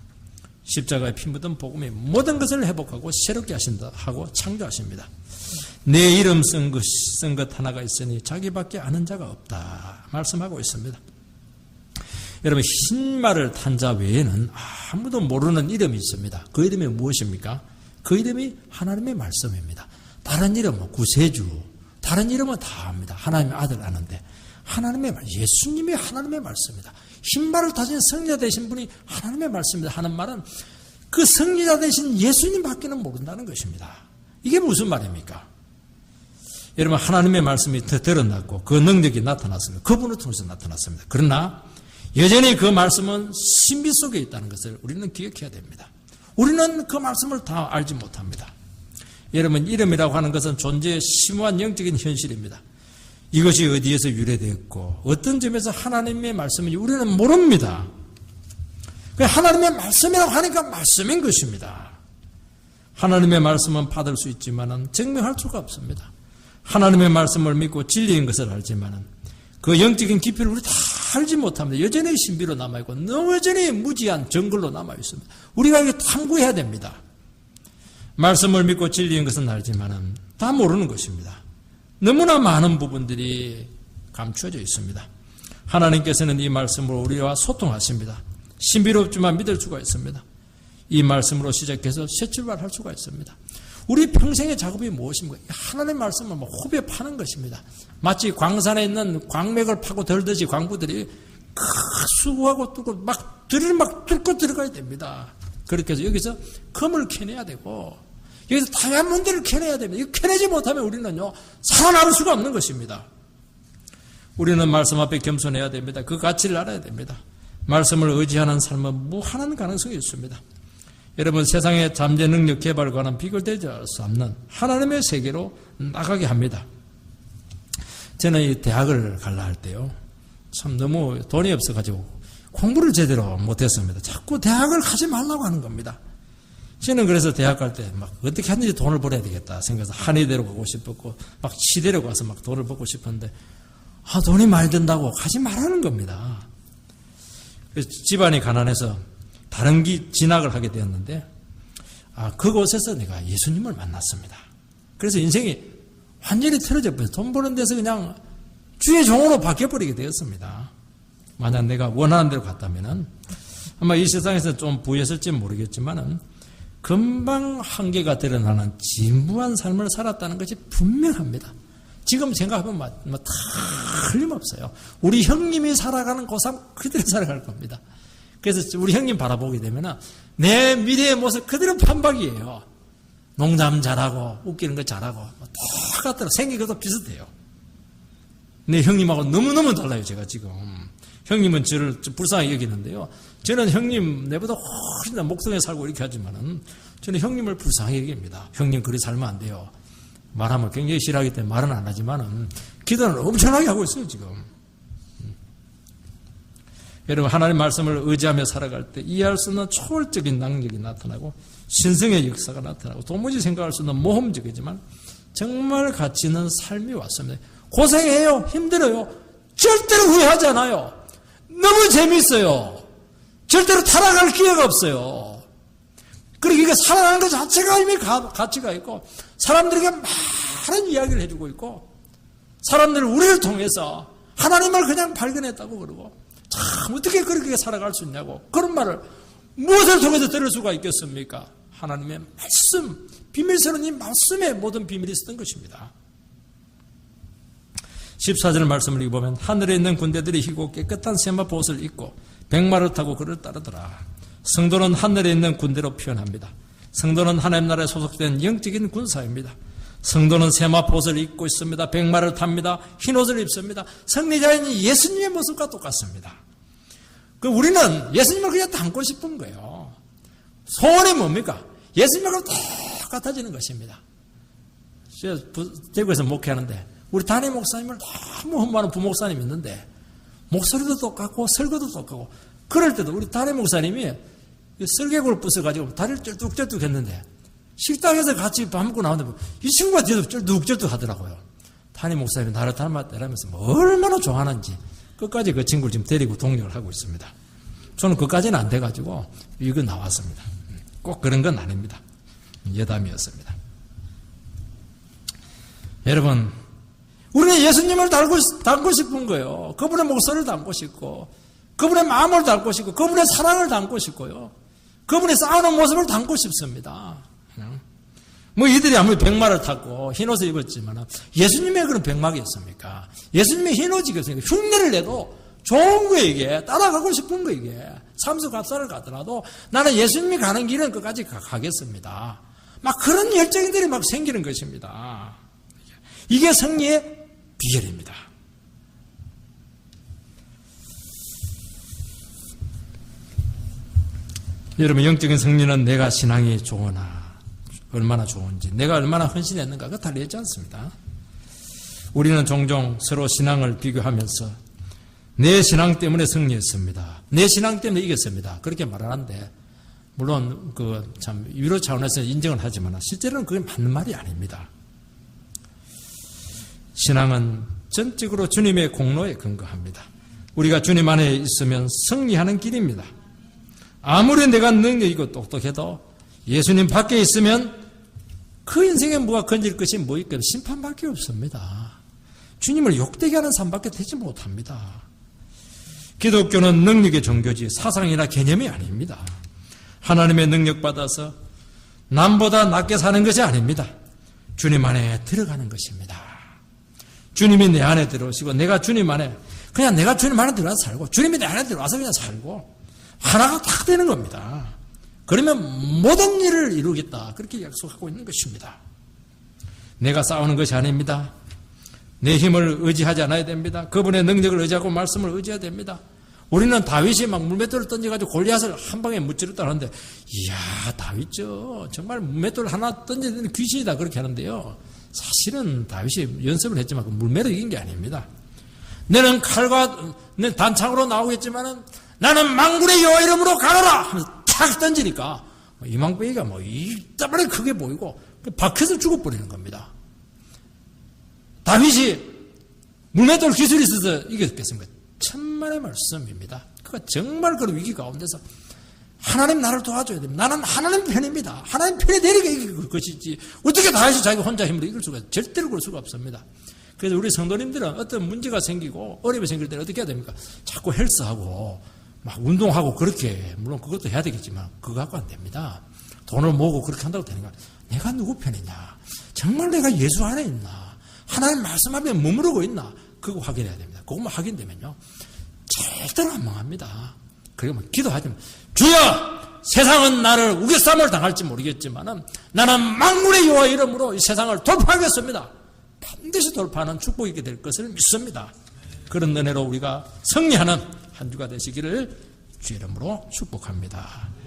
십자가에 피 묻은 복음이 모든 것을 회복하고 새롭게 하신다 하고 창조하십니다. 내 이름 쓴 것 하나가 있으니 자기밖에 아는 자가 없다 말씀하고 있습니다. 여러분, 흰말을 탄 자 외에는 아무도 모르는 이름이 있습니다. 그 이름이 무엇입니까? 그 이름이 하나님의 말씀입니다. 다른 이름은 구세주, 다른 이름은 다 압니다. 하나님의 아들 아는데 하나님의 말, 예수님이 하나님의 말씀입니다. 흰말을 타신 승리자 되신 분이 하나님의 말씀입니다 하는 말은 그 승리자 되신 예수님밖에는 모른다는 것입니다. 이게 무슨 말입니까? 여러분, 하나님의 말씀이 더 드러났고 그 능력이 나타났습니다. 그분을 통해서 나타났습니다. 그러나 여전히 그 말씀은 신비 속에 있다는 것을 우리는 기억해야 됩니다. 우리는 그 말씀을 다 알지 못합니다. 여러분, 이름이라고 하는 것은 존재의 심오한 영적인 현실입니다. 이것이 어디에서 유래되었고 어떤 점에서 하나님의 말씀인지 우리는 모릅니다. 하나님의 말씀이라고 하니까 말씀인 것입니다. 하나님의 말씀은 받을 수 있지만 증명할 수가 없습니다. 하나님의 말씀을 믿고 진리인 것을 알지만 그 영적인 깊이를 우리 다 알지 못합니다. 여전히 신비로 남아있고 여전히 무지한 정글로 남아있습니다. 우리가 이게 탐구해야 됩니다. 말씀을 믿고 진리인 것은 알지만 다 모르는 것입니다. 너무나 많은 부분들이 감추어져 있습니다. 하나님께서는 이 말씀으로 우리와 소통하십니다. 신비롭지만 믿을 수가 있습니다. 이 말씀으로 시작해서 새 출발할 수가 있습니다. 우리 평생의 작업이 무엇입니까? 하나님의 말씀을 호비에 파는 것입니다. 마치 광산에 있는 광맥을 파고 덜듯이 광부들이 수고하고 뚫고 드릴 뚫고 들어가야 됩니다. 그렇게 해서 여기서 금을 캐내야 되고 여기서 다이아몬드를 캐내야 됩니다. 이거 캐내지 못하면 우리는요 살아남을 수가 없는 것입니다. 우리는 말씀 앞에 겸손해야 됩니다. 그 가치를 알아야 됩니다. 말씀을 의지하는 삶은 무한한 가능성이 있습니다. 여러분, 세상의 잠재 능력 개발과는 비교되지 수 없는 하나님의 세계로 나가게 합니다. 저는 이 대학을 갈라 할 때요 참 너무 돈이 없어가지고 공부를 제대로 못했습니다. 자꾸 대학을 가지 말라고 하는 겁니다. 저는 그래서 대학 갈 때 어떻게 하든지 돈을 벌어야 되겠다 생각해서 한의대로 가고 싶었고 치대로 가서 돈을 벌고 싶었는데 돈이 많이 든다고 가지 말라는 겁니다. 그래서 집안이 가난해서 다른 진학을 하게 되었는데 그곳에서 내가 예수님을 만났습니다. 그래서 인생이 완전히 틀어져 버려서 돈 버는 데서 그냥 주의 종으로 바뀌어버리게 되었습니다. 만약 내가 원하는 대로 갔다면 아마 이 세상에서 좀 부유했을지 모르겠지만 금방 한계가 드러나는 진부한 삶을 살았다는 것이 분명합니다. 지금 생각하면 틀림없어요. 우리 형님이 살아가는 그 삶 그대로 살아갈 겁니다. 그래서 우리 형님 바라보게 되면 내 미래의 모습 그대로 판박이에요. 농담 잘하고 웃기는 거 잘하고 똑같더라. 생긴 것도 비슷해요. 내 형님하고 너무너무 달라요. 제가 지금 형님은 저를 불쌍하게 여기는데요, 저는 형님 내보다 훨씬 더 목성에 살고 이렇게 하지만은 저는 형님을 불쌍하게 여깁니다. 형님 그리 살면 안 돼요. 말하면 굉장히 싫어하기 때문에 말은 안 하지만은 기도는 엄청나게 하고 있어요 지금. 여러분, 하나님 말씀을 의지하며 살아갈 때 이해할 수 없는 초월적인 능력이 나타나고 신성의 역사가 나타나고 도무지 생각할 수 없는 모험적이지만 정말 가치 있는 삶이 왔습니다. 고생해요. 힘들어요. 절대로 후회하지 않아요. 너무 재밌어요. 절대로 타락할 기회가 없어요. 그리고 이게 살아나는 것 자체가 이미 가치가 있고 사람들에게 많은 이야기를 해주고 있고 사람들이 우리를 통해서 하나님을 그냥 발견했다고 그러고 참 어떻게 그렇게 살아갈 수 있냐고 그런 말을 무엇을 통해서 들을 수가 있겠습니까? 하나님의 말씀, 비밀스러운 이 말씀에 모든 비밀이 있었던 것입니다. 14절 말씀을 읽어보면 하늘에 있는 군대들이 희고 깨끗한 세마포 옷을 입고 백마를 타고 그를 따르더라. 성도는 하늘에 있는 군대로 표현합니다. 성도는 하나님 나라에 소속된 영적인 군사입니다. 성도는 세마포 옷을 입고 있습니다. 백마를 탑니다. 흰 옷을 입습니다. 승리자인 예수님의 모습과 똑같습니다. 우리는 예수님을 그냥 닮고 싶은 거예요. 소원이 뭡니까? 예수님하고 똑같아지는 것입니다. 제가 대구에서 목회하는데 우리 담임 목사님을 너무 흠모하는 부목사님이 있는데 목소리도 똑같고 설교도 똑같고 그럴 때도 우리 담임 목사님이 설계구를 부숴가지고 다리를 쩔뚝쩔뚝 했는데 식당에서 같이 밥 먹고 나오는데 이 친구가 뒤에서 쩔뚝쩔뚝 하더라고요. 담임 목사님이 나를 닮았다라면서 얼마나 좋아하는지 끝까지 그 친구를 지금 데리고 동력을 하고 있습니다. 저는 그까지는 안 돼가지고 이거 나왔습니다. 꼭 그런 건 아닙니다. 여담이었습니다. 여러분, 우리는 예수님을 닮고 싶은 거예요. 그분의 목소리를 닮고 싶고, 그분의 마음을 닮고 싶고, 그분의 사랑을 닮고 싶고요. 그분의 싸우는 모습을 닮고 싶습니다. 뭐 이들이 아무리 백마를 탔고 흰옷을 입었지만 예수님의 그런 백막이 있습니까? 예수님의 흰옷이 있습니까? 흉내를 내도 좋은 거 이게 따라가고 싶은 거 이게 삼수 갑사를 가더라도 나는 예수님이 가는 길은 끝까지 가겠습니다. 막 그런 열정들이 막 생기는 것입니다. 이게 승리의 비결입니다. 여러분 영적인 승리는 내가 신앙이 좋으나 얼마나 좋은지 내가 얼마나 헌신했는가 그거 달려있지 않습니다. 우리는 종종 서로 신앙을 비교하면서 내 신앙 때문에 승리했습니다. 내 신앙 때문에 이겼습니다. 그렇게 말하는데 물론 그 참 위로 차원에서 인정을 하지만 실제로는 그게 맞는 말이 아닙니다. 신앙은 전적으로 주님의 공로에 근거합니다. 우리가 주님 안에 있으면 승리하는 길입니다. 아무리 내가 능력 있고 똑똑해도 예수님 밖에 있으면 그 인생에 뭐가 건질 것이 뭐 있겠어요? 심판밖에 없습니다. 주님을 욕되게 하는 삶밖에 되지 못합니다. 기독교는 능력의 종교지 사상이나 개념이 아닙니다. 하나님의 능력 받아서 남보다 낮게 사는 것이 아닙니다. 주님 안에 들어가는 것입니다. 주님이 내 안에 들어오시고 내가 주님 안에 그냥 내가 주님 안에 들어와서 살고 주님이 내 안에 들어와서 그냥 살고 하나가 딱 되는 겁니다. 그러면 모든 일을 이루겠다. 그렇게 약속하고 있는 것입니다. 내가 싸우는 것이 아닙니다. 내 힘을 의지하지 않아야 됩니다. 그분의 능력을 의지하고 말씀을 의지해야 됩니다. 우리는 다윗이 막 물맷돌을 던져가지고 골리앗을 한 방에 무찌르다 하는데 이야 다윗죠. 정말 물맷돌 하나 던지는 귀신이다 그렇게 하는데요. 사실은 다윗이 연습을 했지만 그 물매로 이긴 게 아닙니다. 너는 칼과 단창으로 나오겠지만은 나는 만군의 여호와 이름으로 가노라 하면서 탁 던지니까 이망배기가 이따만히 크게 보이고 박혀서 죽어버리는 겁니다. 다윗이 물맷돌 기술이 있어서 이겼겠습니까? 천만의 말씀입니다. 그가 정말 그런 위기 가운데서 하나님 나를 도와줘야 됩니다. 나는 하나님 편입니다. 하나님 편에 내리게 이길 것이지 어떻게 다윗이 자기 혼자 힘으로 이길 수가 절대로 그럴 수가 없습니다. 그래서 우리 성도님들은 어떤 문제가 생기고 어려움이 생길 때는 어떻게 해야 됩니까? 자꾸 헬스하고 막 운동하고 그렇게 물론 그것도 해야 되겠지만 그거 갖고 안 됩니다. 돈을 모으고 그렇게 한다고 되는가? 내가 누구 편이냐? 정말 내가 예수 안에 있나? 하나님 말씀 앞에 머무르고 있나? 그거 확인해야 됩니다. 그것만 확인되면요 절대로 안 망합니다. 그리고 기도하지만 주여 세상은 나를 우겨쌈을 당할지 모르겠지만 나는 만군의 여호와 이름으로 이 세상을 돌파하겠습니다. 반드시 돌파하는 축복이 있게 될 것을 믿습니다. 그런 은혜로 우리가 승리하는 한 주가 되시기를 주의 이름으로 축복합니다.